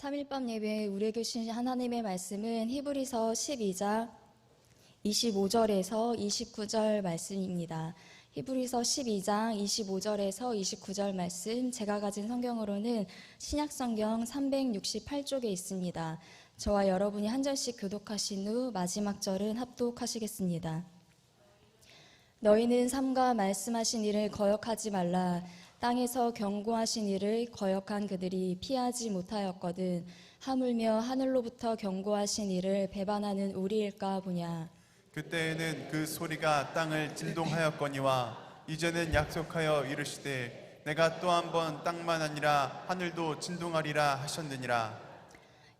3일밤 예배에 우리에게 주신 하나님의 말씀은 히브리서 12장 25절에서 29절 말씀입니다. 히브리서 12장 25절에서 29절 말씀, 제가 가진 성경으로는 신약성경 368쪽에 있습니다. 저와 여러분이 한 절씩 교독하신 후 마지막 절은 합독하시겠습니다. 너희는 삼가 말씀하신 일을 거역하지 말라. 땅에서 경고하신 일을 거역한 그들이 피하지 못하였거든. 하물며 하늘로부터 경고하신 일을 배반하는 우리일까 보냐. 그때에는 그 소리가 땅을 진동하였거니와 이제는 약속하여 이르시되 내가 또 한 번 땅만 아니라 하늘도 진동하리라 하셨느니라.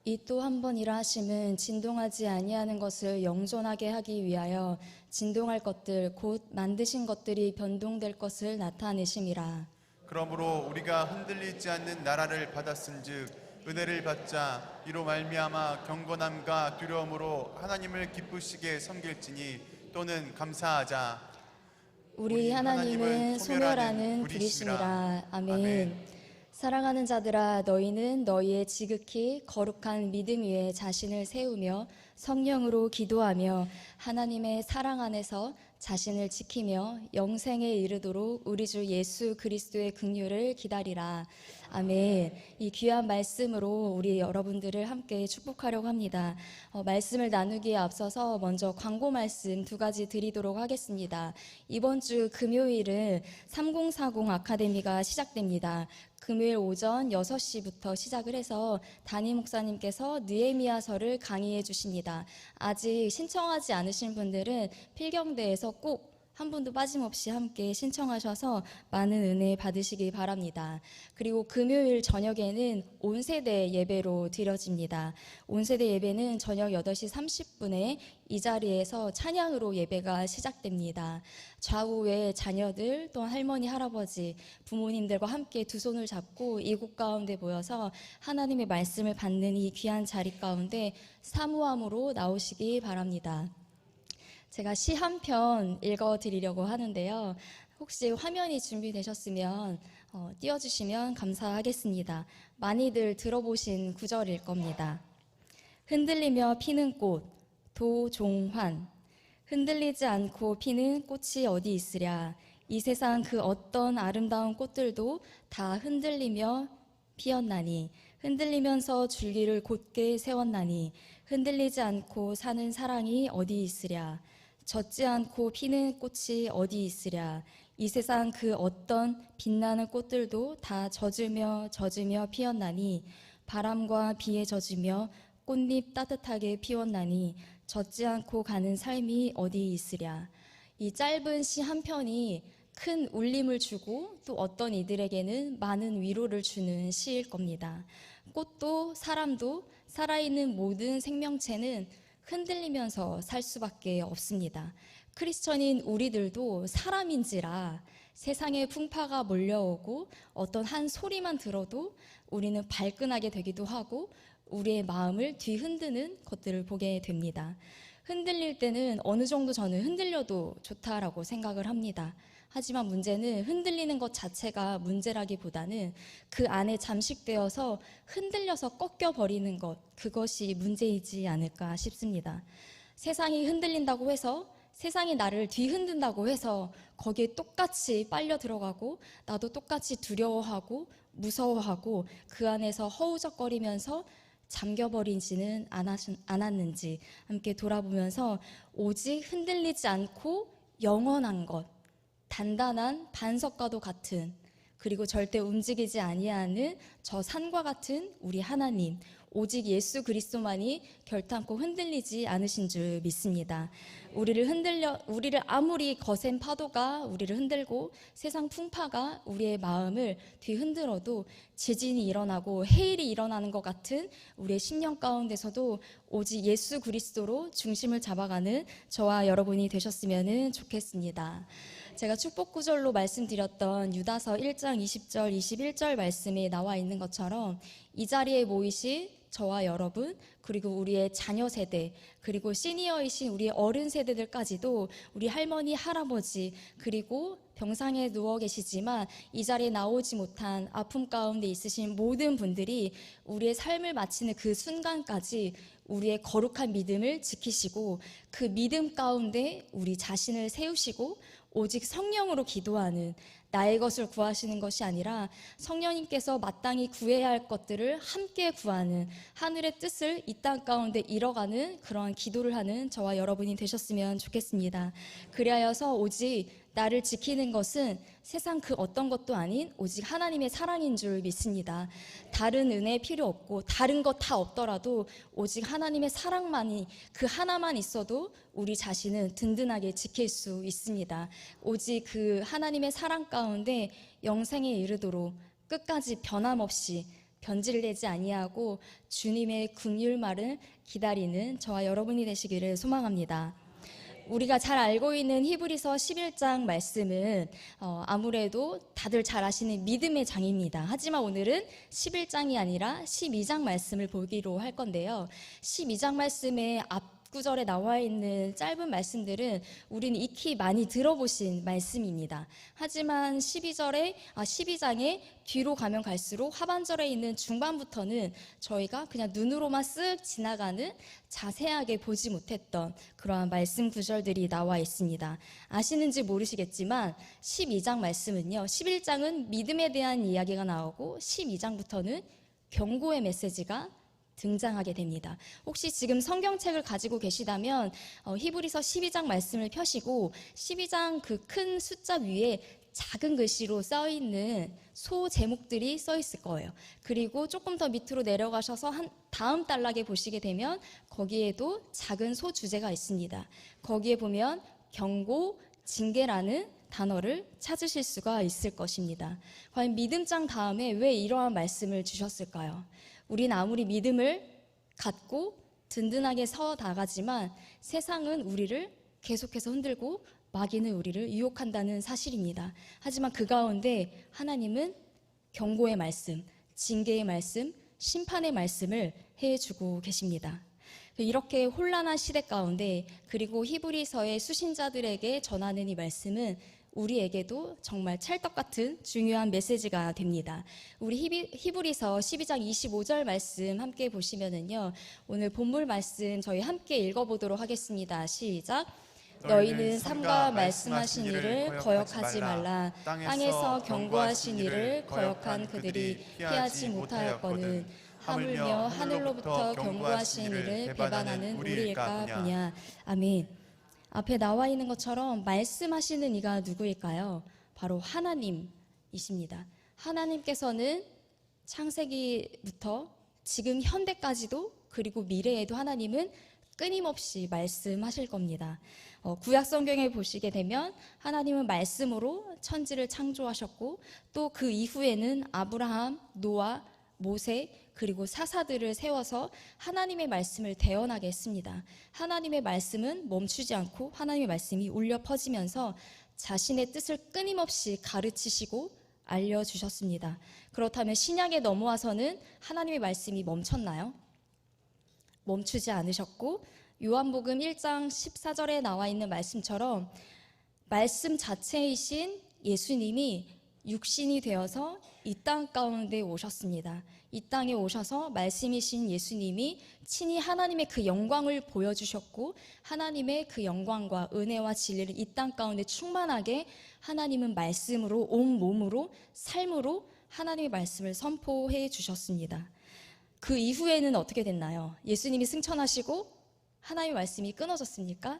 이 또 한 번이라 하심은 진동하지 아니하는 것을 영존하게 하기 위하여 진동할 것들 곧 만드신 것들이 변동될 것을 나타내심이라. 그러므로 우리가 흔들리지 않는 나라를 받았은즉 은혜를 받자 이로 말미암아 경건함과 두려움으로 하나님을 기쁘시게 섬길지니 또는 감사하자. 우리 하나님은 소멸하는 불이심이라. 아멘. 사랑하는 자들아, 너희는 너희의 지극히 거룩한 믿음 위에 자신을 세우며 성령으로 기도하며 하나님의 사랑 안에서 자신을 지키며 영생에 이르도록 우리 주 예수 그리스도의 긍휼을 기다리라. 아멘. 이 귀한 말씀으로 우리 여러분들을 함께 축복하려고 합니다. 말씀을 나누기에 앞서서 먼저 광고 말씀 두 가지 드리도록 하겠습니다. 이번 주 금요일은 3040 아카데미가 시작됩니다. 금요일 오전 6시부터 시작을 해서 담임 목사님께서 느헤미야서를 강의해 주십니다. 아직 신청하지 않으신 분들은 필경대에서 꼭 한 분도 빠짐없이 함께 신청하셔서 많은 은혜 받으시기 바랍니다. 그리고 금요일 저녁에는 온세대 예배로 드려집니다. 온세대 예배는 저녁 8시 30분에 이 자리에서 찬양으로 예배가 시작됩니다. 좌우에 자녀들 또한 할머니, 할아버지, 부모님들과 함께 두 손을 잡고 이곳 가운데 모여서 하나님의 말씀을 받는 이 귀한 자리 가운데 사모함으로 나오시기 바랍니다. 제가 시 한 편 읽어드리려고 하는데요. 혹시 화면이 준비되셨으면 띄워주시면 감사하겠습니다. 많이들 들어보신 구절일 겁니다. 흔들리며 피는 꽃, 도종환. 흔들리지 않고 피는 꽃이 어디 있으랴. 이 세상 그 어떤 아름다운 꽃들도 다 흔들리며 피었나니 흔들리면서 줄기를 곧게 세웠나니 흔들리지 않고 사는 사랑이 어디 있으랴. 젖지 않고 피는 꽃이 어디 있으랴. 이 세상 그 어떤 빛나는 꽃들도 다 젖으며 피었나니 바람과 비에 젖으며 꽃잎 따뜻하게 피웠나니 젖지 않고 가는 삶이 어디 있으랴. 이 짧은 시 한 편이 큰 울림을 주고 또 어떤 이들에게는 많은 위로를 주는 시일 겁니다. 꽃도 사람도 살아있는 모든 생명체는 흔들리면서 살 수밖에 없습니다. 크리스천인 우리들도 사람인지라 세상의 풍파가 몰려오고 어떤 한 소리만 들어도 우리는 발끈하게 되기도 하고 우리의 마음을 뒤흔드는 것들을 보게 됩니다. 흔들릴 때는 어느 정도 저는 흔들려도 좋다라고 생각을 합니다. 하지만 문제는 흔들리는 것 자체가 문제라기보다는 그 안에 잠식되어서 흔들려서 꺾여버리는 것, 그것이 문제이지 않을까 싶습니다. 세상이 흔들린다고 해서, 세상이 나를 뒤흔든다고 해서 거기에 똑같이 빨려 들어가고 나도 똑같이 두려워하고 무서워하고 그 안에서 허우적거리면서 잠겨버리지는 않았는지 함께 돌아보면서 오직 흔들리지 않고 영원한 것, 단단한 반석과도 같은, 그리고 절대 움직이지 아니하는 저 산과 같은 우리 하나님, 오직 예수 그리스도만이 결탄코 흔들리지 않으신 줄 믿습니다. 우리를 아무리 거센 파도가 우리를 흔들고 세상 풍파가 우리의 마음을 뒤흔들어도 지진이 일어나고 해일이 일어나는 것 같은 우리의 심령 가운데서도 오직 예수 그리스도로 중심을 잡아가는 저와 여러분이 되셨으면 좋겠습니다. 제가 축복 구절로 말씀드렸던 유다서 1장 20절, 21절 말씀에 나와 있는 것처럼 이 자리에 모이신 저와 여러분, 그리고 우리의 자녀 세대, 그리고 시니어이신 우리의 어른 세대들까지도 우리 할머니, 할아버지, 그리고 병상에 누워 계시지만 이 자리에 나오지 못한 아픔 가운데 있으신 모든 분들이 우리의 삶을 마치는 그 순간까지 우리의 거룩한 믿음을 지키시고 그 믿음 가운데 우리 자신을 세우시고 오직 성령으로 기도하는, 나의 것을 구하시는 것이 아니라 성령님께서 마땅히 구해야 할 것들을 함께 구하는, 하늘의 뜻을 이 땅 가운데 이뤄가는 그러한 기도를 하는 저와 여러분이 되셨으면 좋겠습니다. 그리하여서 오직 나를 지키는 것은 세상 그 어떤 것도 아닌 오직 하나님의 사랑인 줄 믿습니다. 다른 은혜 필요 없고 다른 것 다 없더라도 오직 하나님의 사랑만이, 그 하나만 있어도 우리 자신은 든든하게 지킬 수 있습니다. 오직 그 하나님의 사랑 가운데 영생에 이르도록 끝까지 변함없이 변질되지 아니하고 주님의 긍휼 말을 기다리는 저와 여러분이 되시기를 소망합니다. 우리가 잘 알고 있는 히브리서 11장 말씀은 아무래도 다들 잘 아시는 믿음의 장입니다. 하지만 오늘은 11장이 아니라 12장 말씀을 보기로 할 건데요. 12장 말씀의 앞구절에 나와 있는 짧은 말씀들은 우리는 익히 많이 들어보신 말씀입니다. 하지만 12장에 뒤로 가면 갈수록 하반절에 있는 중반부터는 저희가 그냥 눈으로만 쓱 지나가는, 자세하게 보지 못했던 그러한 말씀 구절들이 나와 있습니다. 아시는지 모르시겠지만 12장 말씀은요, 11장은 믿음에 대한 이야기가 나오고 12장부터는 경고의 메시지가 등장하게 됩니다. 혹시 지금 성경책을 가지고 계시다면 히브리서 12장 말씀을 펴시고 12장 그 큰 숫자 위에 작은 글씨로 써있는 소 제목들이 써 있을 거예요. 그리고 조금 더 밑으로 내려가셔서 다음 단락에 보시게 되면 거기에도 작은 소 주제가 있습니다. 거기에 보면 경고, 징계라는 단어를 찾으실 수가 있을 것입니다. 과연 믿음장 다음에 왜 이러한 말씀을 주셨을까요? 우리는 아무리 믿음을 갖고 든든하게 서 나가지만 세상은 우리를 계속해서 흔들고 마귀는 우리를 유혹한다는 사실입니다. 하지만 그 가운데 하나님은 경고의 말씀, 징계의 말씀, 심판의 말씀을 해주고 계십니다. 이렇게 혼란한 시대 가운데, 그리고 히브리서의 수신자들에게 전하는 이 말씀은 우리에게도 정말 찰떡 같은 중요한 메시지가 됩니다. 우리 히브리서 12장 25절 말씀 함께 보시면은요, 오늘 본문 말씀 저희 함께 읽어보도록 하겠습니다. 시작. 너희는 삼가 말씀하신 일을 거역하지 말라. 땅에서 경고하신 일을 거역한 그들이 피하지 못하였거든. 하물며 하늘로부터 경고하신 일을 배반하는 우리일까 보냐. 아멘. 앞에 나와 있는 것처럼 말씀하시는 이가 누구일까요? 바로 하나님이십니다. 하나님께서는 창세기부터 지금 현대까지도, 그리고 미래에도 하나님은 끊임없이 말씀하실 겁니다. 구약 성경에 보시게 되면 하나님은 말씀으로 천지를 창조하셨고, 또 그 이후에는 아브라함, 노아, 모세, 그리고 사사들을 세워서 하나님의 말씀을 대언하게 했습니다. 하나님의 말씀은 멈추지 않고 하나님의 말씀이 울려 퍼지면서 자신의 뜻을 끊임없이 가르치시고 알려주셨습니다. 그렇다면 신약에 넘어와서는 하나님의 말씀이 멈췄나요? 멈추지 않으셨고, 요한복음 1장 14절에 나와 있는 말씀처럼 말씀 자체이신 예수님이 육신이 되어서 이 땅 가운데 오셨습니다. 이 땅에 오셔서 말씀이신 예수님이 친히 하나님의 그 영광을 보여주셨고, 하나님의 그 영광과 은혜와 진리를 이 땅 가운데 충만하게 하나님은 말씀으로, 온 몸으로, 삶으로 하나님의 말씀을 선포해 주셨습니다. 그 이후에는 어떻게 됐나요? 예수님이 승천하시고 하나님의 말씀이 끊어졌습니까?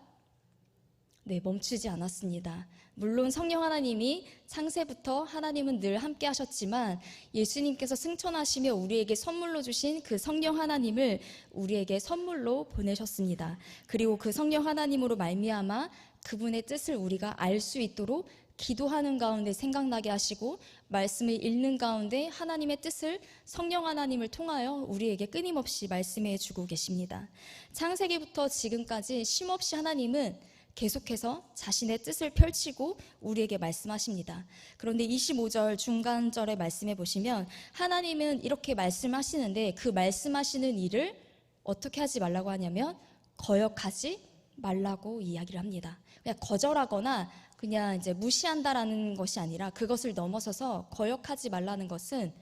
네, 멈추지 않았습니다. 물론 성령 하나님이 창세부터 하나님은 늘 함께 하셨지만 예수님께서 승천하시며 우리에게 선물로 주신 그 성령 하나님을 우리에게 선물로 보내셨습니다. 그리고 그 성령 하나님으로 말미암아 그분의 뜻을 우리가 알 수 있도록 기도하는 가운데 생각나게 하시고, 말씀을 읽는 가운데 하나님의 뜻을 성령 하나님을 통하여 우리에게 끊임없이 말씀해 주고 계십니다. 창세기부터 지금까지 쉼없이 하나님은 계속해서 자신의 뜻을 펼치고 우리에게 말씀하십니다. 그런데 25절 중간절에 말씀해 보시면 하나님은 이렇게 말씀하시는데 그 말씀하시는 일을 어떻게 하지 말라고 하냐면 거역하지 말라고 이야기를 합니다. 그냥 거절하거나 그냥 이제 무시한다라는 것이 아니라 그것을 넘어서서 거역하지 말라는 것은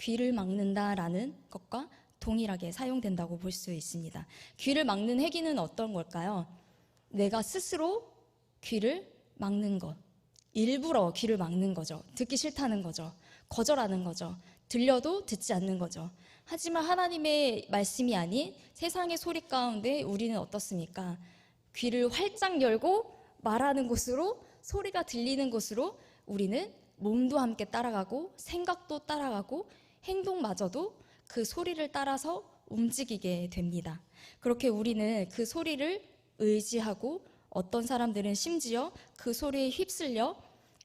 귀를 막는다라는 것과 동일하게 사용된다고 볼 수 있습니다. 귀를 막는 행위는 어떤 걸까요? 내가 스스로 귀를 막는 것, 일부러 귀를 막는 거죠. 듣기 싫다는 거죠. 거절하는 거죠. 들려도 듣지 않는 거죠. 하지만 하나님의 말씀이 아닌 세상의 소리 가운데 우리는 어떻습니까? 귀를 활짝 열고 말하는 곳으로, 소리가 들리는 곳으로 우리는 몸도 함께 따라가고 생각도 따라가고 행동마저도 그 소리를 따라서 움직이게 됩니다. 그렇게 우리는 그 소리를 의지하고 어떤 사람들은 심지어 그 소리에 휩쓸려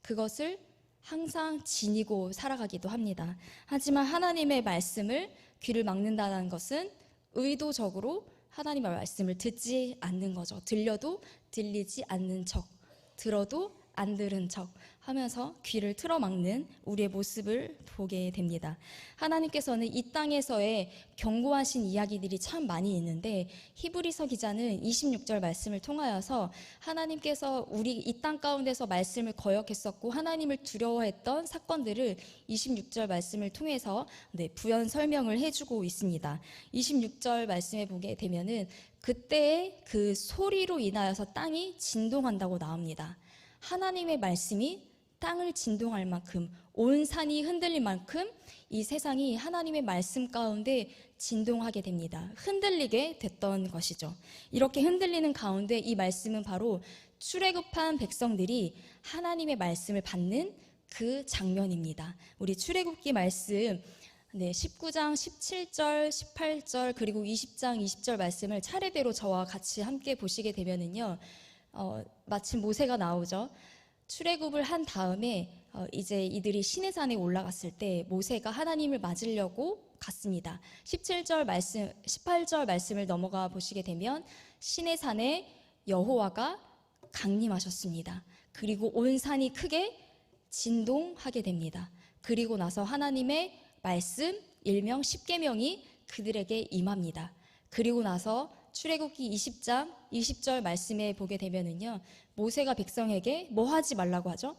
그것을 항상 지니고 살아가기도 합니다. 하지만 하나님의 말씀을 귀를 막는다는 것은 의도적으로 하나님의 말씀을 듣지 않는 거죠. 들려도 들리지 않는 척, 들어도 안 들은 척 하면서 귀를 틀어막는 우리의 모습을 보게 됩니다. 하나님께서는 이 땅에서의 경고하신 이야기들이 참 많이 있는데 히브리서 기자는 26절 말씀을 통하여서 하나님께서 우리 이 땅 가운데서 말씀을 거역했었고 하나님을 두려워했던 사건들을 26절 말씀을 통해서 부연 설명을 해주고 있습니다. 26절 말씀에 보게 되면은 그때의 그 소리로 인하여서 땅이 진동한다고 나옵니다. 하나님의 말씀이 땅을 진동할 만큼, 온 산이 흔들릴 만큼 이 세상이 하나님의 말씀 가운데 진동하게 됩니다. 흔들리게 됐던 것이죠. 이렇게 흔들리는 가운데 이 말씀은 바로 출애굽한 백성들이 하나님의 말씀을 받는 그 장면입니다. 우리 출애굽기 말씀 19장 17절, 18절 그리고 20장 20절 말씀을 차례대로 저와 같이 함께 보시게 되면은요. 마침 모세가 나오죠. 출애굽을 한 다음에 이제 이들이 시내산에 올라갔을 때 모세가 하나님을 맞으려고 갔습니다. 17절 말씀, 18절 말씀을 넘어가 보시게 되면 시내산에 여호와가 강림하셨습니다. 그리고 온 산이 크게 진동하게 됩니다. 그리고 나서 하나님의 말씀, 일명 십계명이 그들에게 임합니다. 그리고 나서 출애굽기 20장 20절 말씀에 보게 되면은요. 모세가 백성에게 뭐 하지 말라고 하죠?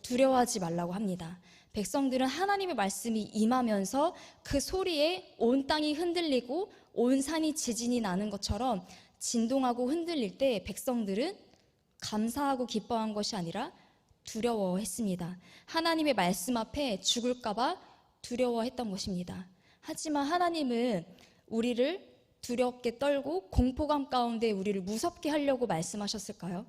두려워하지 말라고 합니다. 백성들은 하나님의 말씀이 임하면서 그 소리에 온 땅이 흔들리고 온 산이 지진이 나는 것처럼 진동하고 흔들릴 때 백성들은 감사하고 기뻐한 것이 아니라 두려워했습니다. 하나님의 말씀 앞에 죽을까봐 두려워했던 것입니다. 하지만 하나님은 우리를 두렵게 떨고 공포감 가운데 우리를 무섭게 하려고 말씀하셨을까요?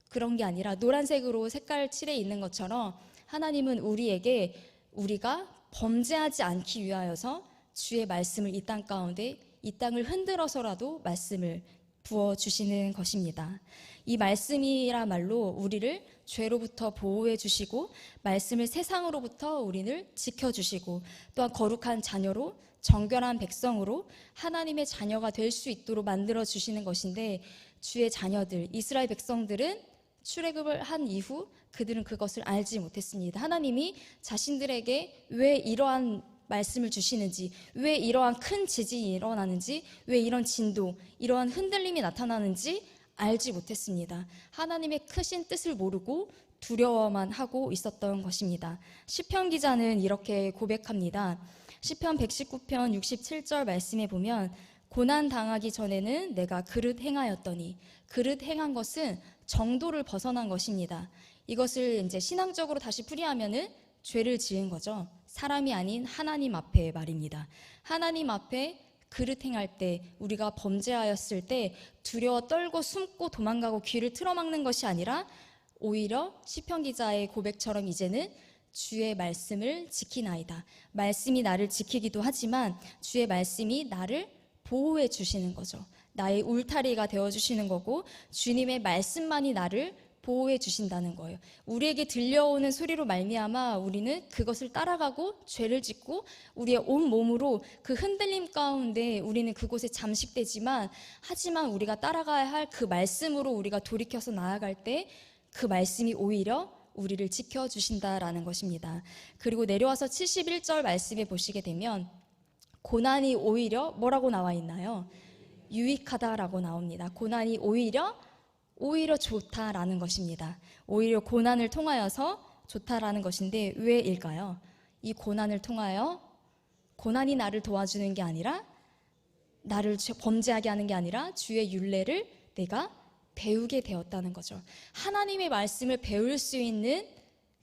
그런 게 아니라 노란색으로 색깔 칠해 있는 것처럼 하나님은 우리에게 우리가 범죄하지 않기 위하여서 주의 말씀을 이 땅 가운데 이 땅을 흔들어서라도 말씀을 부어주시는 것입니다. 이 말씀이라말로 우리를 죄로부터 보호해 주시고 말씀을 세상으로부터 우리를 지켜주시고 또한 거룩한 자녀로 정결한 백성으로 하나님의 자녀가 될 수 있도록 만들어 주시는 것인데 주의 자녀들 이스라엘 백성들은 출애굽을 한 이후 그들은 그것을 알지 못했습니다. 하나님이 자신들에게 왜 이러한 말씀을 주시는지, 왜 이러한 큰 지진이 일어나는지, 왜 이런 진동, 이러한 흔들림이 나타나는지 알지 못했습니다. 하나님의 크신 뜻을 모르고 두려워만 하고 있었던 것입니다. 시편 기자는 이렇게 고백합니다. 시편 119편 67절 말씀에 보면 고난 당하기 전에는 내가 그릇 행하였더니, 그릇 행한 것은 정도를 벗어난 것입니다. 이것을 이제 신앙적으로 다시 풀이하면은 죄를 지은 거죠. 사람이 아닌 하나님 앞에 말입니다. 하나님 앞에 그릇 행할 때, 우리가 범죄하였을 때 두려워 떨고 숨고 도망가고 귀를 틀어막는 것이 아니라 오히려 시편 기자의 고백처럼 이제는 주의 말씀을 지키나이다. 말씀이 나를 지키기도 하지만 주의 말씀이 나를 보호해 주시는 거죠. 나의 울타리가 되어주시는 거고 주님의 말씀만이 나를 보호해 주신다는 거예요. 우리에게 들려오는 소리로 말미암아 우리는 그것을 따라가고 죄를 짓고 우리의 온 몸으로 그 흔들림 가운데 우리는 그곳에 잠식되지만, 하지만 우리가 따라가야 할 그 말씀으로 우리가 돌이켜서 나아갈 때 그 말씀이 오히려 우리를 지켜주신다라는 것입니다. 그리고 내려와서 71절 말씀에 보시게 되면 고난이 오히려 뭐라고 나와 있나요? 유익하다라고 나옵니다. 고난이 오히려 오히려 좋다라는 것입니다. 오히려 고난을 통하여서 좋다라는 것인데 왜일까요? 이 고난을 통하여 고난이 나를 도와주는 게 아니라 나를 범죄하게 하는 게 아니라 주의 율례를 내가 배우게 되었다는 거죠. 하나님의 말씀을 배울 수 있는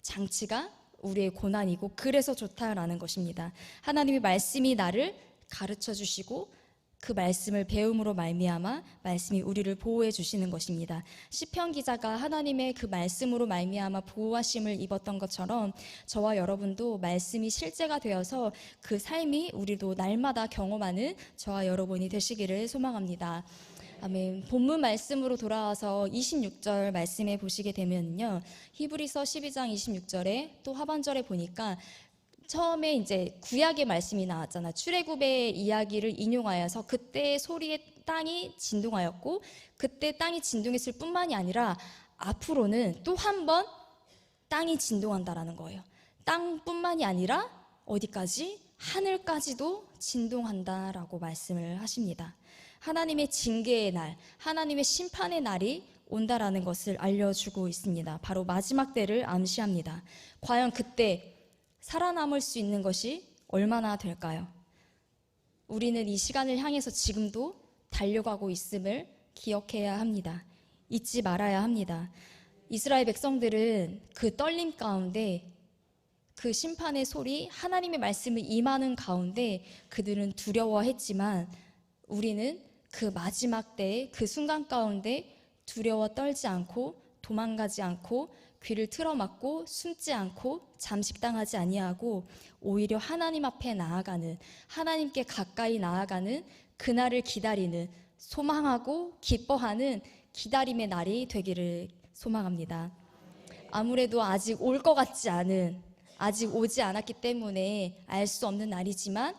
장치가 우리의 고난이고 그래서 좋다라는 것입니다. 하나님의 말씀이 나를 가르쳐 주시고 그 말씀을 배움으로 말미암아 말씀이 우리를 보호해 주시는 것입니다. 시편 기자가 하나님의 그 말씀으로 말미암아 보호하심을 입었던 것처럼 저와 여러분도 말씀이 실제가 되어서 그 삶이 우리도 날마다 경험하는 저와 여러분이 되시기를 소망합니다. 아멘. 본문 말씀으로 돌아와서 26절 말씀에 보시게 되면요, 히브리서 12장 26절에 또 하반절에 보니까 처음에 이제 구약의 말씀이 나왔잖아. 출애굽의 이야기를 인용하여서 그때 소리에 땅이 진동하였고 그때 땅이 진동했을 뿐만이 아니라 앞으로는 또 한 번 땅이 진동한다라는 거예요. 땅뿐만이 아니라 어디까지? 하늘까지도 진동한다라고 말씀을 하십니다. 하나님의 징계의 날, 하나님의 심판의 날이 온다라는 것을 알려주고 있습니다. 바로 마지막 때를 암시합니다. 과연 그때 살아남을 수 있는 것이 얼마나 될까요? 우리는 이 시간을 향해서 지금도 달려가고 있음을 기억해야 합니다. 잊지 말아야 합니다. 이스라엘 백성들은 그 떨림 가운데 그 심판의 소리, 하나님의 말씀을 임하는 가운데 그들은 두려워했지만 우리는 그 마지막 때의 그 순간 가운데 두려워 떨지 않고 도망가지 않고 귀를 틀어막고 숨지 않고 잠식당하지 아니하고 오히려 하나님 앞에 나아가는, 하나님께 가까이 나아가는 그날을 기다리는, 소망하고 기뻐하는 기다림의 날이 되기를 소망합니다. 아무래도 아직 올 것 같지 않은, 아직 오지 않았기 때문에 알 수 없는 날이지만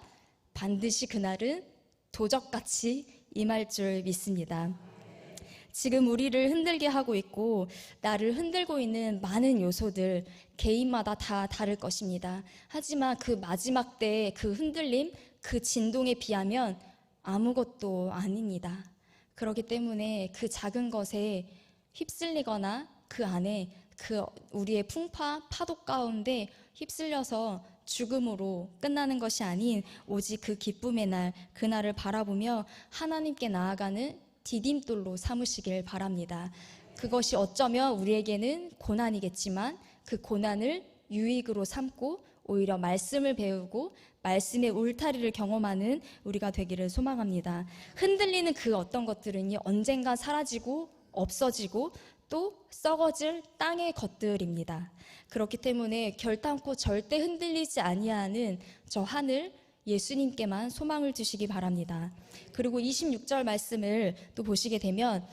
반드시 그날은 도적같이 임할 줄 믿습니다. 지금 우리를 흔들게 하고 있고 나를 흔들고 있는 많은 요소들 개인마다 다 다를 것입니다. 하지만 그 마지막 때 그 흔들림, 그 진동에 비하면 아무것도 아닙니다. 그렇기 때문에 그 작은 것에 휩쓸리거나 그 안에 그 우리의 풍파, 파도 가운데 휩쓸려서 죽음으로 끝나는 것이 아닌 오직 그 기쁨의 날, 그날을 바라보며 하나님께 나아가는 디딤돌로 삼으시길 바랍니다. 그것이 어쩌면 우리에게는 고난이겠지만 그 고난을 유익으로 삼고 오히려 말씀을 배우고 말씀의 울타리를 경험하는 우리가 되기를 소망합니다. 흔들리는 그 어떤 것들은요, 언젠가 사라지고 없어지고 또 썩어질 땅의 것들입니다. 그렇기 때문에 결단코 절대 흔들리지 아니하는 저 하늘, 예수님께만 소망을 두시기 바랍니다. 그리고 26절 말씀을 또 보시게 되면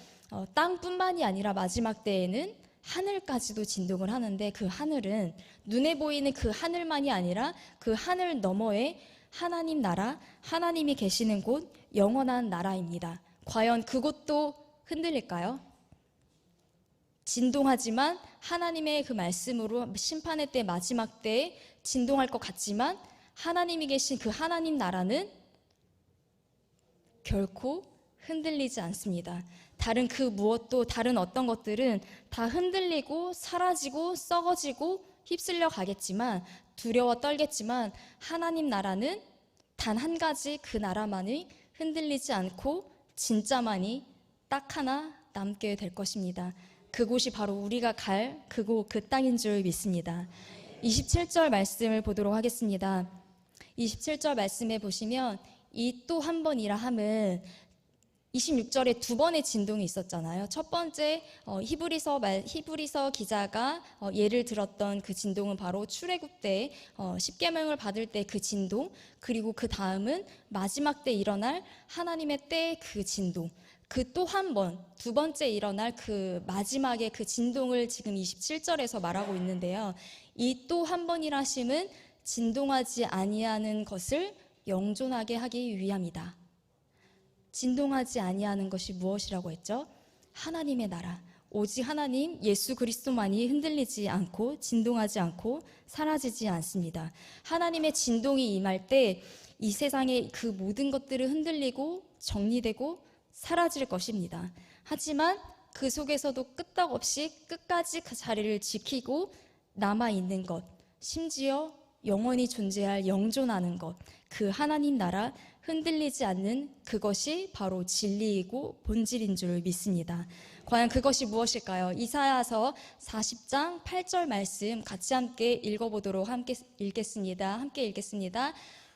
땅뿐만이 아니라 마지막 때에는 하늘까지도 진동을 하는데 그 하늘은 눈에 보이는 그 하늘만이 아니라 그 하늘 너머에 하나님 나라, 하나님이 계시는 곳, 영원한 나라입니다. 과연 그곳도 흔들릴까요? 진동하지만 하나님의 그 말씀으로 심판의 때 마지막 때에 진동할 것 같지만 하나님이 계신 그 하나님 나라는 결코 흔들리지 않습니다. 다른 그 무엇도, 다른 어떤 것들은 다 흔들리고 사라지고 썩어지고 휩쓸려 가겠지만 두려워 떨겠지만 하나님 나라는 단 한 가지 그 나라만이 흔들리지 않고 진짜만이 딱 하나 남게 될 것입니다. 그곳이 바로 우리가 갈 그곳, 그 땅인 줄 믿습니다. 27절 말씀을 보도록 하겠습니다. 27절 말씀에 보시면 이 또 한 번이라 함은 26절에 두 번의 진동이 있었잖아요. 첫 번째 히브리서 기자가 예를 들었던 그 진동은 바로 출애굽 때 십계명을 받을 때 그 진동, 그리고 그 다음은 마지막 때 일어날 하나님의 때 그 진동, 그 또 한 번, 두 번째 일어날 그 마지막의 그 진동을 지금 27절에서 말하고 있는데요. 이 또 한 번이라 하심은 진동하지 아니하는 것을 영존하게 하기 위함이다. 진동하지 아니하는 것이 무엇이라고 했죠? 하나님의 나라. 오직 하나님 예수 그리스도만이 흔들리지 않고 진동하지 않고 사라지지 않습니다. 하나님의 진동이 임할 때 이 세상의 그 모든 것들을 흔들리고 정리되고 사라질 것입니다. 하지만 그 속에서도 끄떡없이 끝까지 그 자리를 지키고 남아있는 것, 심지어 영원히 존재할 영존하는 것, 그 하나님 나라 흔들리지 않는 그것이 바로 진리이고 본질인 줄 믿습니다. 과연 그것이 무엇일까요? 이사야서 40장 8절 말씀 같이 함께 읽어보도록 함께 읽겠습니다.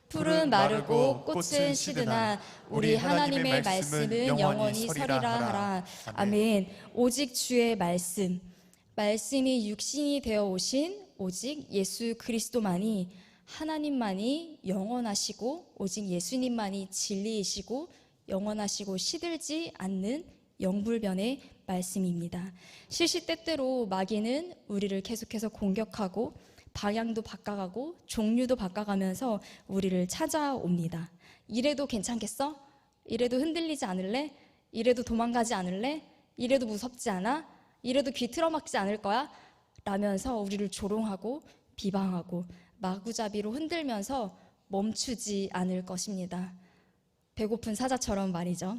풀은 마르고 꽃은 시드나 우리 하나님의 말씀은 영원히 서리라 하라. 아멘. 오직 주의 말씀이 육신이 되어 오신 오직 예수 그리스도만이, 하나님만이 영원하시고 오직 예수님만이 진리이시고 영원하시고 시들지 않는 영불변의 말씀입니다. 시시때때로 마귀는 우리를 계속해서 공격하고 방향도 바꿔가고 종류도 바꿔가면서 우리를 찾아옵니다. 이래도 괜찮겠어? 이래도 흔들리지 않을래? 이래도 도망가지 않을래? 이래도 무섭지 않아? 이래도 귀 틀어막지 않을 거야? 라면서 우리를 조롱하고 비방하고 마구잡이로 흔들면서 멈추지 않을 것입니다. 배고픈 사자처럼 말이죠.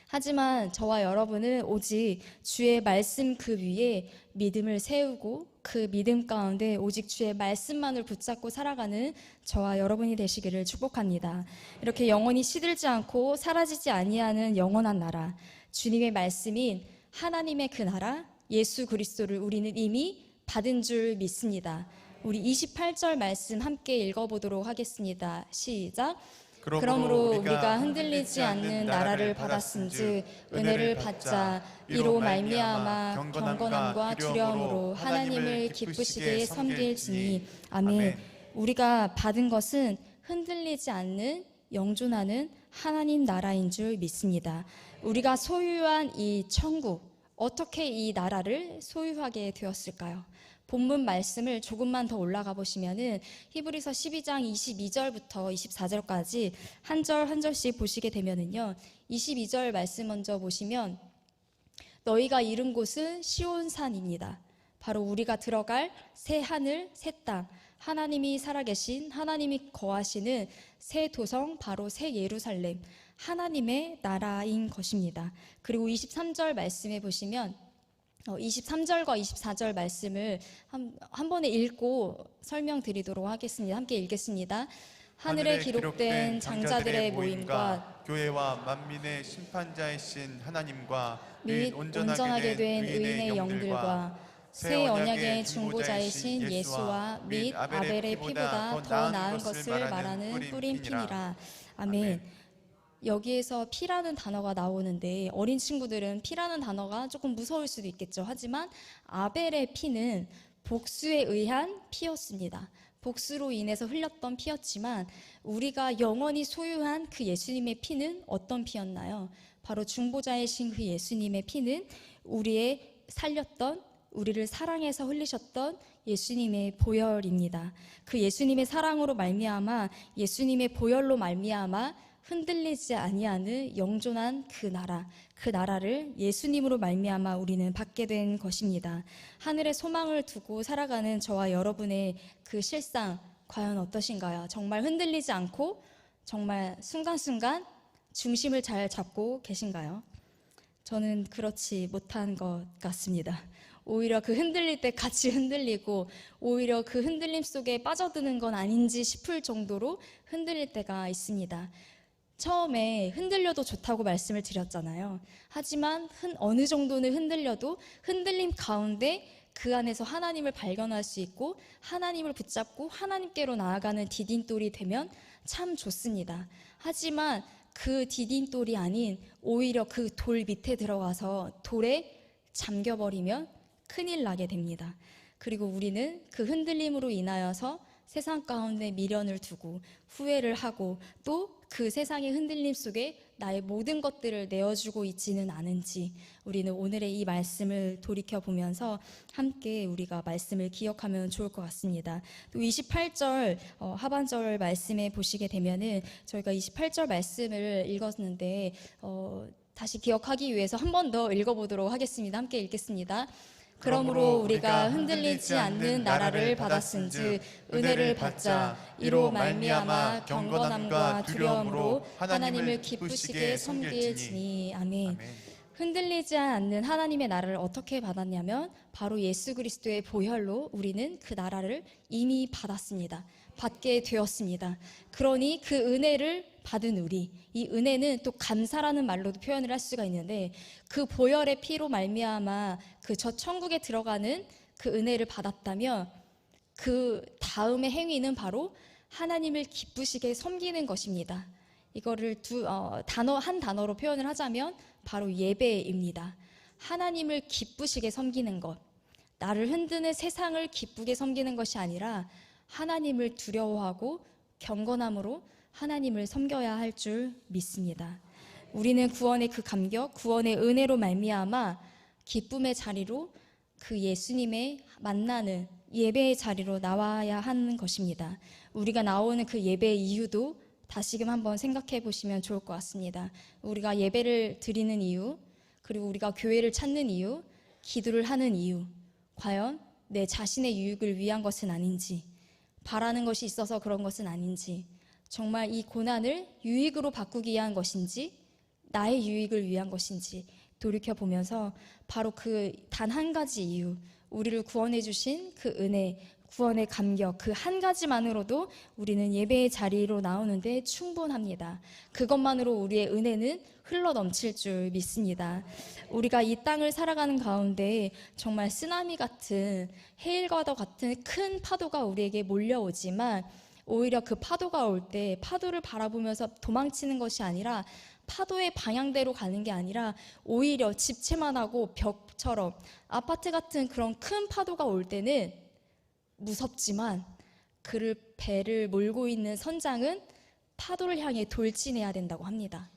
하지만 저와 여러분은 오직 주의 말씀 그 위에 믿음을 세우고 그 믿음 가운데 오직 주의 말씀만을 붙잡고 살아가는 저와 여러분이 되시기를 축복합니다. 이렇게 영원히 시들지 않고 사라지지 아니하는 영원한 나라, 주님의 말씀인 하나님의 그 나라 예수 그리스도를 우리는 이미 받은 줄 믿습니다. 우리 28절 말씀 함께 읽어보도록 하겠습니다. 시작. 그러므로 우리가 흔들리지 않는 나라를 받았은즉 은혜를 받자. 이로 말미암아 경건함과 두려움으로 하나님을 기쁘시게 섬길지니. 아멘. 우리가 받은 것은 흔들리지 않는 영존하는 하나님 나라인 줄 믿습니다. 우리가 소유한 이 천국, 어떻게 이 나라를 소유하게 되었을까요? 본문 말씀을 조금만 더 올라가 보시면은 히브리서 12장 22절부터 24절까지 한 절 한 절씩 보시게 되면은요. 22절 말씀 먼저 보시면 너희가 이른 곳은 시온산입니다. 바로 우리가 들어갈 새 하늘 새 땅, 하나님이 살아계신 하나님이 거하시는 새 도성, 바로 새 예루살렘, 하나님의 나라인 것입니다. 그리고 23절 말씀에 보시면 23절과 24절 말씀을 한 번에 읽고 설명드리도록 하겠습니다. 함께 읽겠습니다. 하늘에 기록된 장자들의 모임과 교회와 만민의 심판자이신 하나님과 및 온전하게 된 의인의 영들과 새 언약의 중보자이신 예수와 및 아벨의 피보다 더 나은 것을 말하는 뿌린 피니라. 아멘. 여기에서 피라는 단어가 나오는데 어린 친구들은 피라는 단어가 조금 무서울 수도 있겠죠. 하지만 아벨의 피는 복수에 의한 피였습니다. 복수로 인해서 흘렸던 피였지만 우리가 영원히 소유한 그 예수님의 피는 어떤 피였나요? 바로 중보자이신 그 예수님의 피는 우리의 살렸던, 우리를 사랑해서 흘리셨던 예수님의 보혈입니다. 그 예수님의 사랑으로 말미암아, 예수님의 보혈로 말미암아 흔들리지 아니하는 영존한 그 나라, 그 나라를 예수님으로 말미암아 우리는 받게 된 것입니다. 하늘에 소망을 두고 살아가는 저와 여러분의 그 실상 과연 어떠신가요? 정말 흔들리지 않고 정말 순간순간 중심을 잘 잡고 계신가요? 저는 그렇지 못한 것 같습니다. 오히려 그 흔들릴 때 같이 흔들리고 오히려 그 흔들림 속에 빠져드는 건 아닌지 싶을 정도로 흔들릴 때가 있습니다. 처음에 흔들려도 좋다고 말씀을 드렸잖아요. 하지만 어느 정도는 흔들려도 흔들림 가운데 그 안에서 하나님을 발견할 수 있고 하나님을 붙잡고 하나님께로 나아가는 디딤돌이 되면 참 좋습니다. 하지만 그 디딤돌이 아닌 오히려 그 돌 밑에 들어가서 돌에 잠겨버리면 큰일 나게 됩니다. 그리고 우리는 그 흔들림으로 인하여서 세상 가운데 미련을 두고 후회를 하고 또 그 세상의 흔들림 속에 나의 모든 것들을 내어주고 있지는 않은지 우리는 오늘의 이 말씀을 돌이켜보면서 함께 우리가 말씀을 기억하면 좋을 것 같습니다. 또 28절 하반절 말씀에 보시게 되면은 저희가 28절 말씀을 읽었는데 다시 기억하기 위해서 한 번 더 읽어보도록 하겠습니다. 함께 읽겠습니다. 그러므로 우리가 흔들리지 않는 나라를 받았은즉 은혜를 받자. 이로 말미암아 경건함과 두려움으로 하나님을 기쁘시게 섬길지니. 아멘. 흔들리지 않는 하나님의 나라를 어떻게 받았냐면 바로 예수 그리스도의 보혈로 우리는 그 나라를 이미 받았습니다. 받게 되었습니다. 그러니 그 은혜를 받은 우리, 이 은혜는 또 감사라는 말로도 표현을 할 수가 있는데, 그 보혈의 피로 말미암아 그 저 천국에 들어가는 그 은혜를 받았다면 그 다음의 행위는 바로 하나님을 기쁘시게 섬기는 것입니다. 이거를 한 단어로 표현을 하자면 바로 예배입니다. 하나님을 기쁘시게 섬기는 것, 나를 흔드는 세상을 기쁘게 섬기는 것이 아니라 하나님을 두려워하고 경건함으로 하나님을 섬겨야 할 줄 믿습니다. 우리는 구원의 그 감격, 구원의 은혜로 말미암아 기쁨의 자리로 그 예수님의 만나는 예배의 자리로 나와야 하는 것입니다. 우리가 나오는 그 예배의 이유도 다시금 한번 생각해 보시면 좋을 것 같습니다. 우리가 예배를 드리는 이유, 그리고 우리가 교회를 찾는 이유, 기도를 하는 이유, 과연 내 자신의 유익을 위한 것은 아닌지, 바라는 것이 있어서 그런 것은 아닌지, 정말 이 고난을 유익으로 바꾸기 위한 것인지, 나의 유익을 위한 것인지 돌이켜보면서 바로 그 단 한 가지 이유, 우리를 구원해 주신 그 은혜, 구원의 감격, 그 한 가지만으로도 우리는 예배의 자리로 나오는데 충분합니다. 그것만으로 우리의 은혜는 흘러 넘칠 줄 믿습니다. 우리가 이 땅을 살아가는 가운데 정말 쓰나미 같은, 해일과도 같은 큰 파도가 우리에게 몰려오지만, 오히려 그 파도가 올 때 파도를 바라보면서 도망치는 것이 아니라, 파도의 방향대로 가는 게 아니라 오히려 집채만 하고 벽처럼, 아파트 같은 그런 큰 파도가 올 때는 무섭지만 그를 배를 몰고 있는 선장은 파도를 향해 돌진해야 된다고 합니다.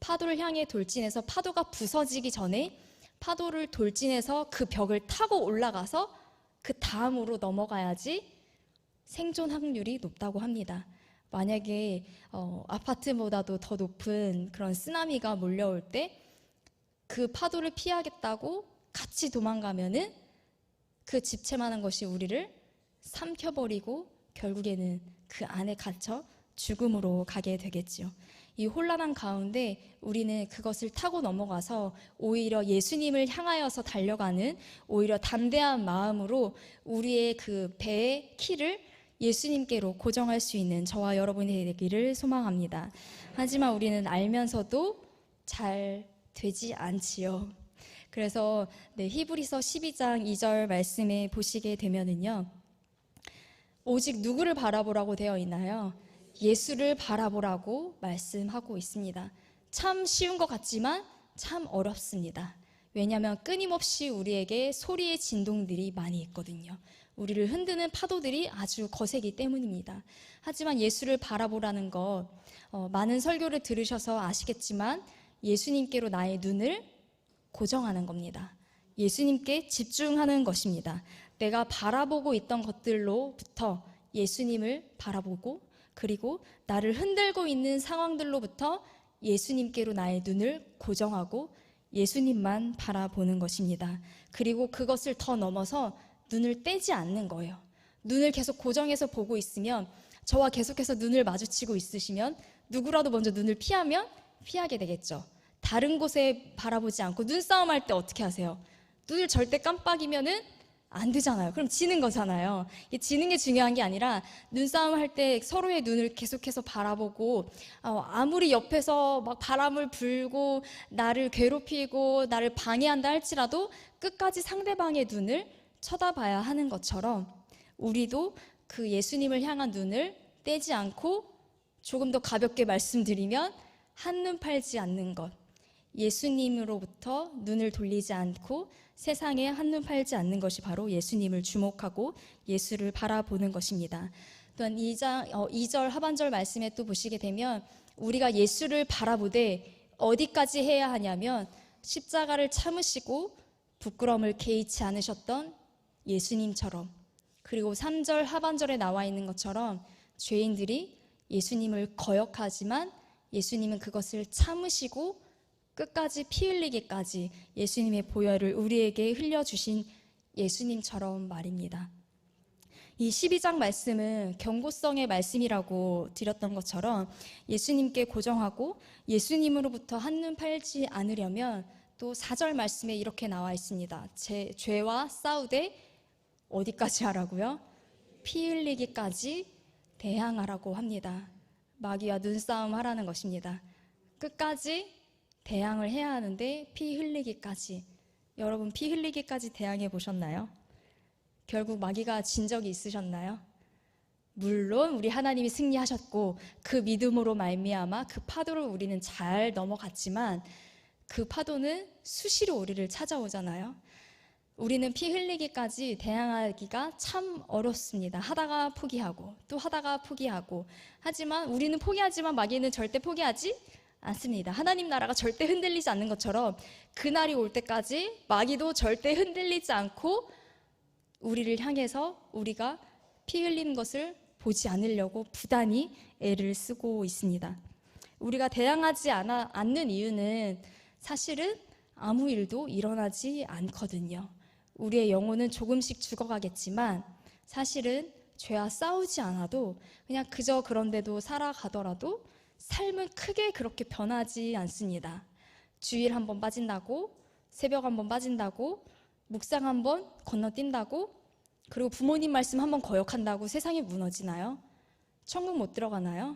파도를 향해 돌진해서 파도가 부서지기 전에 파도를 돌진해서 그 벽을 타고 올라가서 그 다음으로 넘어가야지 생존 확률이 높다고 합니다. 만약에 아파트보다도 더 높은 그런 쓰나미가 몰려올 때 그 파도를 피하겠다고 같이 도망가면은 그 집채만한 것이 우리를 삼켜버리고 결국에는 그 안에 갇혀 죽음으로 가게 되겠지요. 이 혼란한 가운데 우리는 그것을 타고 넘어가서 오히려 예수님을 향하여서 달려가는, 오히려 담대한 마음으로 우리의 그 배의 키를 예수님께로 고정할 수 있는 저와 여러분이 되기를 소망합니다. 하지만 우리는 알면서도 잘 되지 않지요. 그래서 히브리서 12장 2절 말씀에 보시게 되면은요, 오직 누구를 바라보라고 되어 있나요? 예수를 바라보라고 말씀하고 있습니다. 참 쉬운 것 같지만 참 어렵습니다. 왜냐하면 끊임없이 우리에게 소리의 진동들이 많이 있거든요. 우리를 흔드는 파도들이 아주 거세기 때문입니다. 하지만 예수를 바라보라는 것, 많은 설교를 들으셔서 아시겠지만 예수님께로 나의 눈을 고정하는 겁니다. 예수님께 집중하는 것입니다. 내가 바라보고 있던 것들로부터 예수님을 바라보고, 그리고 나를 흔들고 있는 상황들로부터 예수님께로 나의 눈을 고정하고 예수님만 바라보는 것입니다. 그리고 그것을 더 넘어서 눈을 떼지 않는 거예요. 눈을 계속 고정해서 보고 있으면, 저와 계속해서 눈을 마주치고 있으시면 누구라도 먼저 눈을 피하면 피하게 되겠죠. 다른 곳에 바라보지 않고 눈싸움 할 때 어떻게 하세요? 눈을 절대 깜빡이면은 안 되잖아요. 그럼 지는 거잖아요. 지는 게 중요한 게 아니라 눈싸움 할 때 서로의 눈을 계속해서 바라보고, 아무리 옆에서 막 바람을 불고 나를 괴롭히고 나를 방해한다 할지라도 끝까지 상대방의 눈을 쳐다봐야 하는 것처럼, 우리도 그 예수님을 향한 눈을 떼지 않고, 조금 더 가볍게 말씀드리면 한눈 팔지 않는 것, 예수님으로부터 눈을 돌리지 않고 세상에 한눈 팔지 않는 것이 바로 예수님을 주목하고 예수를 바라보는 것입니다. 또한 2절 하반절 말씀에 또 보시게 되면, 우리가 예수를 바라보되 어디까지 해야 하냐면 십자가를 참으시고 부끄러움을 개의치 않으셨던 예수님처럼, 그리고 3절 하반절에 나와 있는 것처럼 죄인들이 예수님을 거역하지만 예수님은 그것을 참으시고 끝까지 피 흘리기까지 예수님의 보혈을 우리에게 흘려주신 예수님처럼 말입니다. 이 12장 말씀은 경고성의 말씀이라고 드렸던 것처럼 예수님께 고정하고 예수님으로부터 한눈 팔지 않으려면 또 4절 말씀에 이렇게 나와 있습니다. 제 죄와 싸우되 어디까지 하라고요? 피 흘리기까지 대항하라고 합니다. 마귀와 눈싸움 하라는 것입니다. 끝까지 대항을 해야 하는데 피 흘리기까지. 여러분, 피 흘리기까지 대항해 보셨나요? 결국 마귀가 진 적이 있으셨나요? 물론 우리 하나님이 승리하셨고 그 믿음으로 말미암아 그 파도를 우리는 잘 넘어갔지만 그 파도는 수시로 우리를 찾아오잖아요. 우리는 피 흘리기까지 대항하기가 참 어렵습니다. 하다가 포기하고 또 하다가 포기하고. 하지만 우리는 포기하지만 마귀는 절대 포기하지 않습니다. 하나님 나라가 절대 흔들리지 않는 것처럼 그날이 올 때까지 마귀도 절대 흔들리지 않고 우리를 향해서 우리가 피 흘리는 것을 보지 않으려고 부단히 애를 쓰고 있습니다. 우리가 대항하지 않는 이유는 사실은 아무 일도 일어나지 않거든요. 우리의 영혼은 조금씩 죽어가겠지만 사실은 죄와 싸우지 않아도 그냥 그저 그런데도 살아가더라도 삶은 크게 그렇게 변하지 않습니다. 주일 한번 빠진다고, 새벽 한번 빠진다고, 묵상 한번 건너뛴다고, 그리고 부모님 말씀 한번 거역한다고 세상이 무너지나요? 천국 못 들어가나요?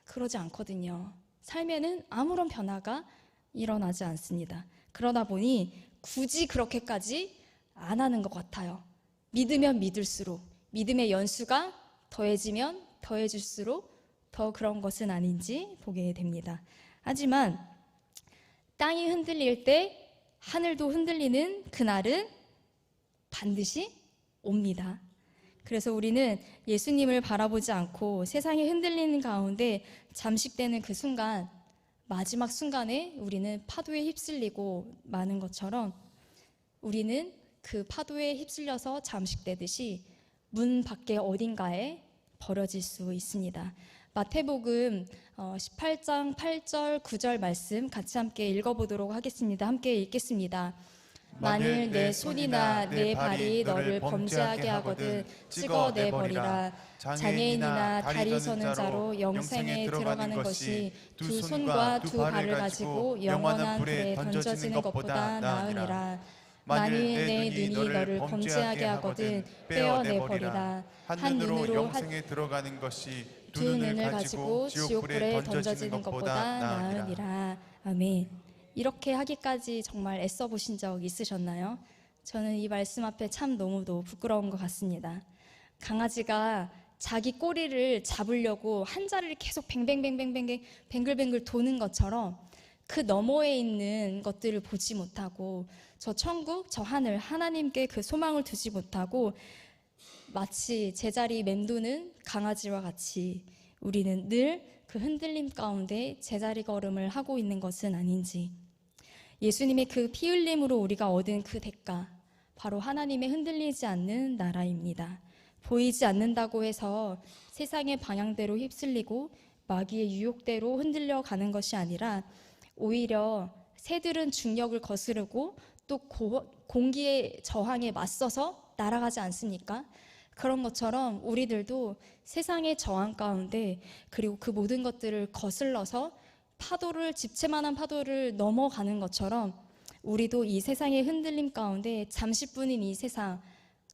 그러지 않거든요. 삶에는 아무런 변화가 일어나지 않습니다. 그러다 보니 굳이 그렇게까지 안 하는 것 같아요. 믿으면 믿을수록, 믿음의 연수가 더해지면 더해질수록 더 그런 것은 아닌지 보게 됩니다. 하지만 땅이 흔들릴 때 하늘도 흔들리는 그날은 반드시 옵니다. 그래서 우리는 예수님을 바라보지 않고 세상에 흔들리는 가운데 잠식되는 그 순간, 마지막 순간에 우리는 파도에 휩쓸리고 마는 것처럼 우리는 그 파도에 휩쓸려서 잠식되듯이 문 밖에 어딘가에 버려질 수 있습니다. 마태복음 18장 8절 9절 말씀 같이 함께 읽어보도록 하겠습니다. 함께 읽겠습니다. 만일 내 손이나 내 발이 너를 범죄하게 하거든 찍어내버리라. 장애인이나 다리 서는 자로 영생에 들어가는 것이 두 손과 두 발을 가지고 영원한 불에 던져지는 것보다 나으니라. 만일 내 눈이 너를 범죄하게 하거든 떼어내버리라. 한 눈으로 영생에 들어가는 것이 두 눈을 가지고 지옥불에 던져지는 것보다 나으니라. 아멘. 이렇게 하기까지 정말 애써 보신 적 있으셨나요? 저는 이 말씀 앞에 참 너무도 부끄러운 것 같습니다. 강아지가 자기 꼬리를 잡으려고 한 자리를 계속 뱅글뱅글 도는 것처럼 그 너머에 있는 것들을 보지 못하고 저 천국, 저 하늘, 하나님께 그 소망을 두지 못하고 마치 제자리 맴도는 강아지와 같이 우리는 늘 그 흔들림 가운데 제자리 걸음을 하고 있는 것은 아닌지. 예수님의 그 피 흘림으로 우리가 얻은 그 대가, 바로 하나님의 흔들리지 않는 나라입니다. 보이지 않는다고 해서 세상의 방향대로 휩쓸리고 마귀의 유혹대로 흔들려 가는 것이 아니라 오히려 새들은 중력을 거스르고 또 공기의 저항에 맞서서 날아가지 않습니까? 그런 것처럼 우리들도 세상의 저항 가운데 그리고 그 모든 것들을 거슬러서 파도를, 집채만한 파도를 넘어가는 것처럼 우리도 이 세상의 흔들림 가운데 잠시뿐인 이 세상,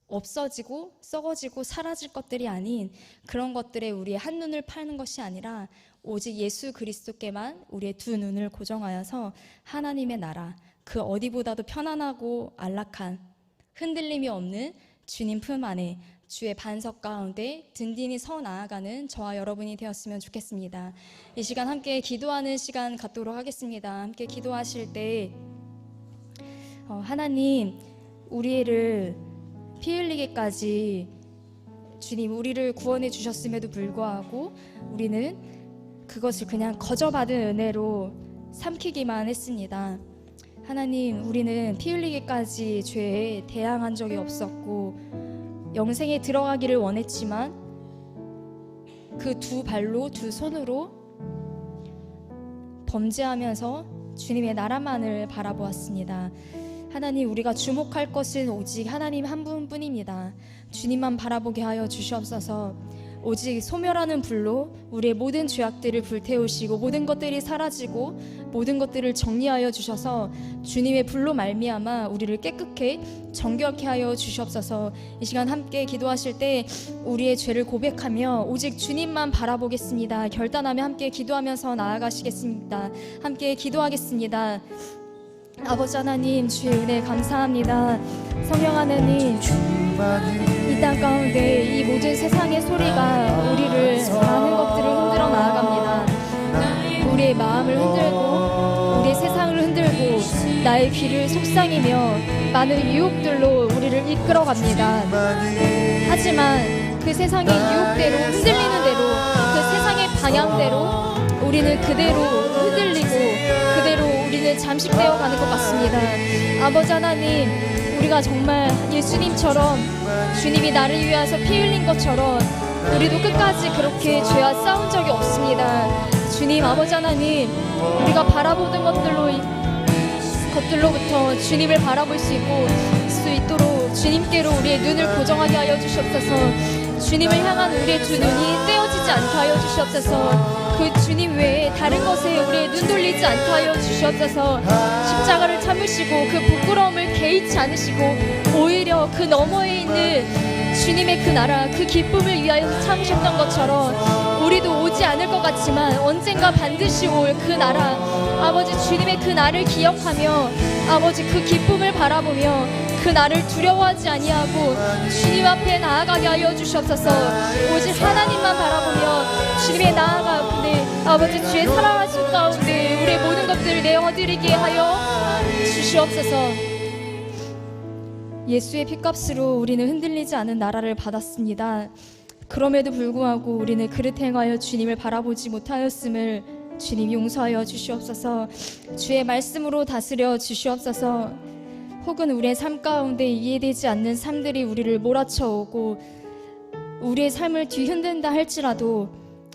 없어지고 썩어지고 사라질 것들이 아닌 그런 것들에 우리의 한눈을 파는 것이 아니라 오직 예수 그리스도께만 우리의 두 눈을 고정하여서 하나님의 나라, 그 어디보다도 편안하고 안락한 흔들림이 없는 주님 품 안에 주의 반석 가운데 든든히 서 나아가는 저와 여러분이 되었으면 좋겠습니다. 이 시간 함께 기도하는 시간 갖도록 하겠습니다. 함께 기도하실 때 하나님, 우리를 피 흘리기까지 주님 우리를 구원해 주셨음에도 불구하고 우리는 그것을 그냥 거저받은 은혜로 삼키기만 했습니다. 하나님, 우리는 피 흘리기까지 죄에 대항한 적이 없었고 영생에 들어가기를 원했지만 그 두 발로 두 손으로 범죄하면서 주님의 나라만을 바라보았습니다. 하나님, 우리가 주목할 것은 오직 하나님 한 분뿐입니다. 주님만 바라보게 하여 주시옵소서. 오직 소멸하는 불로 우리의 모든 죄악들을 불태우시고 모든 것들이 사라지고 모든 것들을 정리하여 주셔서 주님의 불로 말미암아 우리를 깨끗게 정결케 하여 주시옵소서. 이 시간 함께 기도하실 때 우리의 죄를 고백하며 오직 주님만 바라보겠습니다. 결단하며 함께 기도하면서 나아가시겠습니다. 함께 기도하겠습니다. 아버지 하나님, 주의 은혜 감사합니다. 성령 하나님, 이 땅 가운데 이 모든 세상의 소리가 우리를 많은 것들을 흔들어 나아갑니다. 우리의 마음을 흔들고 우리의 세상을 흔들고 나의 귀를 속삭이며 많은 유혹들로 우리를 이끌어갑니다. 하지만 그 세상의 유혹대로 흔들리는 대로 그 세상의 방향대로 우리는 그대로 흔들리고 그대로 우리는 잠식되어 가는 것 같습니다. 아버지 하나님, 우리가 정말 예수님처럼 주님이 나를 위하여 피 흘린 것처럼 우리도 끝까지 그렇게 죄와 싸운 적이 없습니다. 주님, 아버지 하나님, 우리가 바라보는 것들로부터 주님을 바라볼 수 있도록 주님께로 우리의 눈을 고정하게 하여 주시옵소서. 주님을 향한 우리의 두 눈이 떼어지지 않게 하여 주시옵소서. 그 주님 외에 다른 것에 우리의 눈 돌리지 않게 하여 주시옵소서. 십자가를 참으시고 그 부끄러움을 개의치 않으시고 오히려 그 너머에 있는 주님의 그 나라, 그 기쁨을 위하여 참으셨던 것처럼 우리도 오지 않을 것 같지만 언젠가 반드시 올 그 나라, 아버지 주님의 그 날을 기억하며 아버지 그 기쁨을 바라보며 그 나를 두려워하지 아니하고 주님 앞에 나아가게 하여 주시옵소서. 오직 하나님만 바라보며 주님의 나아가는데 아버지 주의 사랑하신 가운데 우리의 모든 것들을 내어드리게 하여 주시옵소서. 예수의 핏값으로 우리는 흔들리지 않은 나라를 받았습니다. 그럼에도 불구하고 우리는 그릇 행하여 주님을 바라보지 못하였음을 주님 용서하여 주시옵소서. 주의 말씀으로 다스려 주시옵소서. 혹은 우리의 삶 가운데 이해되지 않는 삶들이 우리를 몰아쳐오고 우리의 삶을 뒤흔든다 할지라도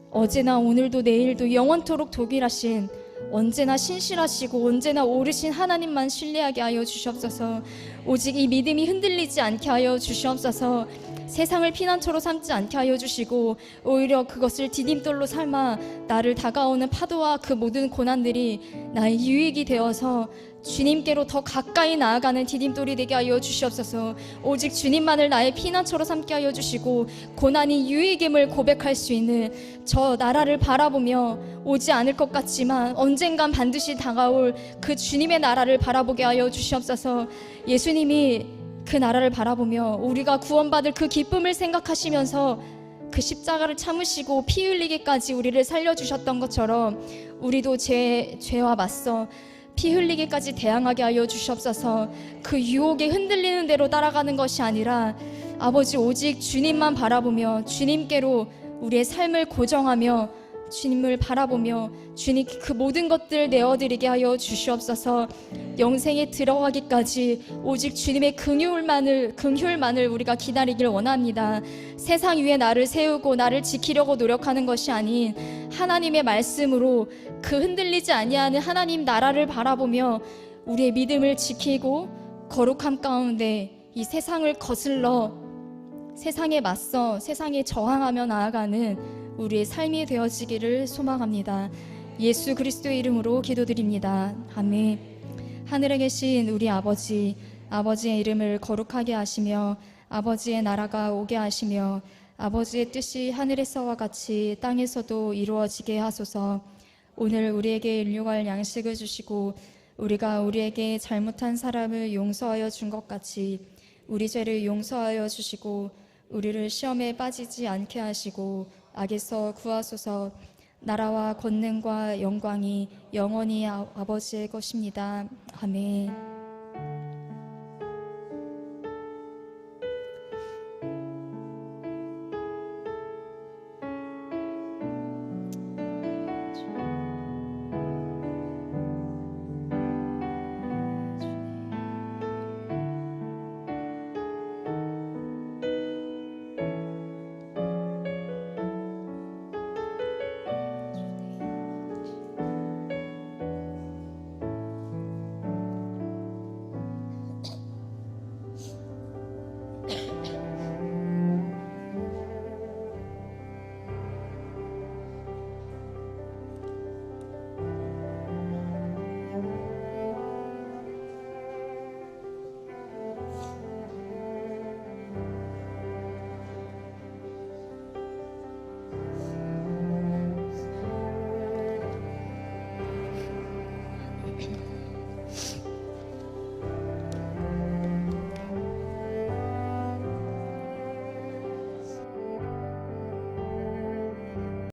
어제나 오늘도 내일도 영원토록 동일하신 언제나 신실하시고 언제나 오르신 하나님만 신뢰하게 하여 주시옵소서. 오직 이 믿음이 흔들리지 않게 하여 주시옵소서. 세상을 피난처로 삼지 않게 하여 주시고 오히려 그것을 디딤돌로 삼아 나를 다가오는 파도와 그 모든 고난들이 나의 유익이 되어서 주님께로 더 가까이 나아가는 디딤돌이 되게 하여 주시옵소서. 오직 주님만을 나의 피난처로 삼게 하여 주시고 고난이 유익임을 고백할 수 있는 저 나라를 바라보며 오지 않을 것 같지만 언젠간 반드시 다가올 그 주님의 나라를 바라보게 하여 주시옵소서. 예수님이 그 나라를 바라보며 우리가 구원받을 그 기쁨을 생각하시면서 그 십자가를 참으시고 피 흘리기까지 우리를 살려주셨던 것처럼 우리도 죄와 맞서 피 흘리기까지 대항하게 하여 주시옵소서. 그 유혹에 흔들리는 대로 따라가는 것이 아니라 아버지 오직 주님만 바라보며 주님께로 우리의 삶을 고정하며 주님을 바라보며 주님 그 모든 것들 내어드리게 하여 주시옵소서. 영생에 들어가기까지 오직 주님의 긍휼만을 우리가 기다리길 원합니다. 세상 위에 나를 세우고 나를 지키려고 노력하는 것이 아닌 하나님의 말씀으로 그 흔들리지 아니하는 하나님 나라를 바라보며 우리의 믿음을 지키고 거룩함 가운데 이 세상을 거슬러 세상에 맞서 세상에 저항하며 나아가는 우리의 삶이 되어지기를 소망합니다. 예수 그리스도의 이름으로 기도드립니다. 아멘. 하늘에 계신 우리 아버지, 아버지의 이름을 거룩하게 하시며 아버지의 나라가 오게 하시며 아버지의 뜻이 하늘에서와 같이 땅에서도 이루어지게 하소서. 오늘 우리에게 일용할 양식을 주시고 우리가 우리에게 잘못한 사람을 용서하여 준 것 같이 우리 죄를 용서하여 주시고 우리를 시험에 빠지지 않게 하시고 악에서 구하소서. 나라와 권능과 영광이 영원히 아버지의 것입니다. 아멘.